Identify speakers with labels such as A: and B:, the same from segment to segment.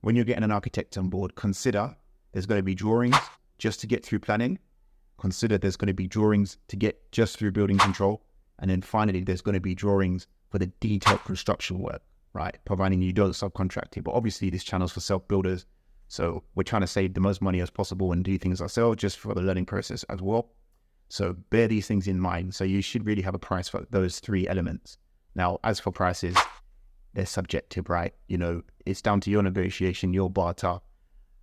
A: When you're getting an architect on board, consider there's going to be drawings just to get through planning. Consider there's going to be drawings to get just through building control. And then finally, there's going to be drawings for the detailed construction work, right? Providing you don't subcontract it. But obviously this channel's for self-builders. So we're trying to save the most money as possible and do things ourselves just for the learning process as well. So bear these things in mind. So you should really have a price for those three elements. Now, as for prices, they're subjective, right? You know, it's down to your negotiation, your barter,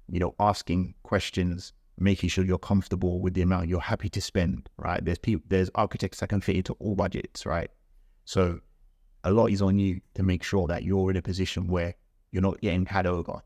A: you know, asking questions, making sure you're comfortable with the amount you're happy to spend, right? There's architects that can fit into all budgets, right? So a lot is on you to make sure that you're in a position where you're not getting had over.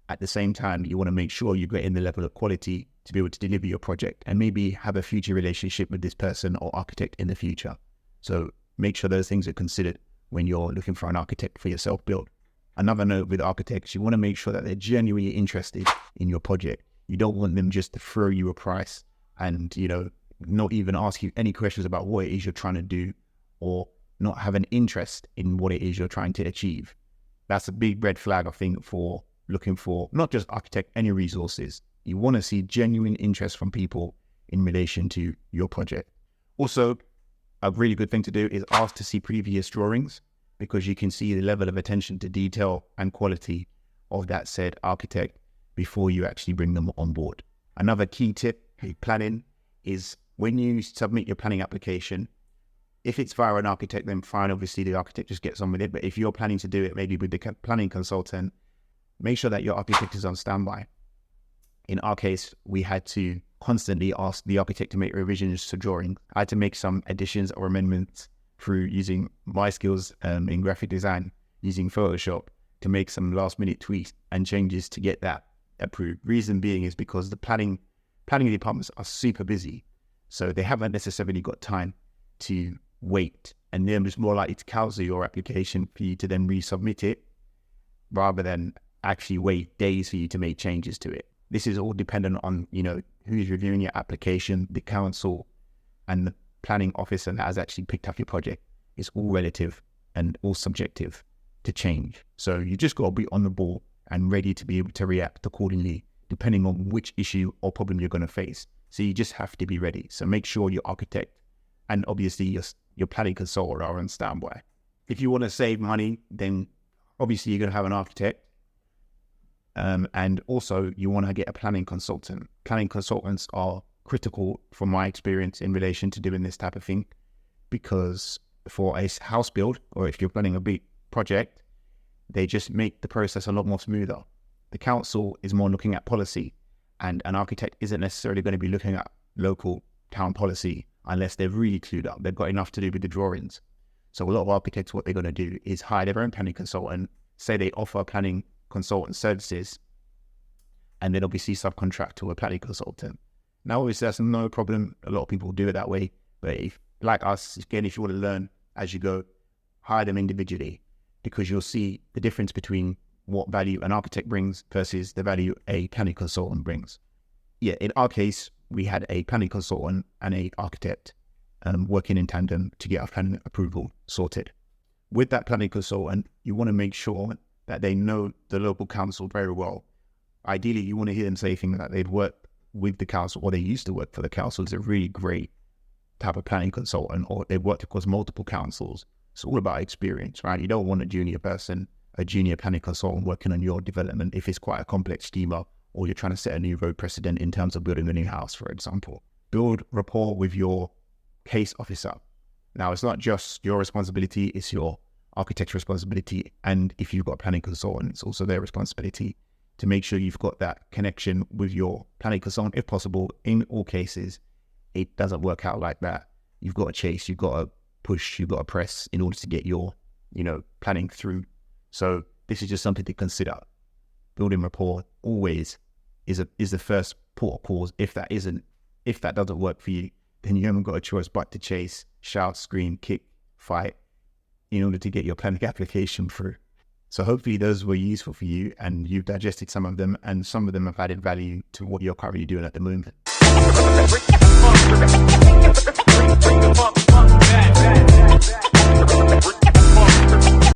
A: At the same time, you want to make sure you're getting the level of quality to be able to deliver your project and maybe have a future relationship with this person or architect in the future. So make sure those things are considered when you're looking for an architect for your self-build. Another note with architects, you want to make sure that they're genuinely interested in your project. You don't want them just to throw you a price and, you know, not even ask you any questions about what it is you're trying to do or not have an interest in what it is you're trying to achieve. That's a big red flag, I think, for looking for not just architect, any resources. You want to see genuine interest from people in relation to your project. Also, a really good thing to do is ask to see previous drawings because you can see the level of attention to detail and quality of that said architect before you actually bring them on board. Another key tip with planning is when you submit your planning application, if it's via an architect, then fine, obviously the architect just gets on with it. But if you're planning to do it maybe with the planning consultant, make sure that your architect is on standby. In our case, we had to constantly ask the architect to make revisions to drawings. I had to make some additions or amendments through using my skills in graphic design, using Photoshop to make some last minute tweaks and changes to get that approved. Reason being is because the planning departments are super busy. So they haven't necessarily got time to wait. And they're just more likely to cancel your application for you to then resubmit it rather than actually wait days for you to make changes to it. This is all dependent on, you know, who's reviewing your application, the council and the planning officer that has actually picked up your project. It's all relative and all subjective to change. So you just got to be on the ball and ready to be able to react accordingly, depending on which issue or problem you're going to face. So you just have to be ready. So make sure your architect and obviously your planning consultant are on standby. If you want to save money, then obviously you're going to have an architect. And also you want to get a planning consultant. Planning consultants are critical from my experience in relation to doing this type of thing, because for a house build, or if you're planning a big project, they just make the process a lot more smoother. The council is more looking at policy, and an architect isn't necessarily going to be looking at local town policy unless they're really clued up. They've got enough to do with the drawings. So a lot of architects, what they're going to do is hire their own planning consultant, say they offer planning consultant services, and then obviously subcontract to a planning consultant. Now, obviously, that's no problem. A lot of people do it that way. But if, like us, again, if you want to learn as you go, hire them individually, because you'll see the difference between what value an architect brings versus the value a planning consultant brings. Yeah, in our case, we had a planning consultant and an architect working in tandem to get our planning approval sorted. With that planning consultant, you want to make sure that they know the local council very well. Ideally, you want to hear them say things that they've worked with the council or they used to work for the council. It's a really great type of planning consultant, or they've worked across multiple councils. It's all about experience, right? You don't want a junior person, a junior planning consultant working on your development if it's quite a complex schema or you're trying to set a new road precedent in terms of building a new house, for example. Build rapport with your case officer. Now, it's not just your responsibility, it's your architect's responsibility. And if you've got a planning consultant, it's also their responsibility to make sure you've got that connection with your planning consultant. If possible, in all cases, it doesn't work out like that. You've got to chase, you've got to push, you've got to press in order to get your, planning through. So this is just something to consider. Building rapport always is the first port of call. If that doesn't work for you, then you haven't got a choice but to chase, shout, scream, kick, fight in order to get your planning application through. So hopefully those were useful for you and you've digested some of them, and some of them have added value to what you're currently doing at the moment. Bring the funk back.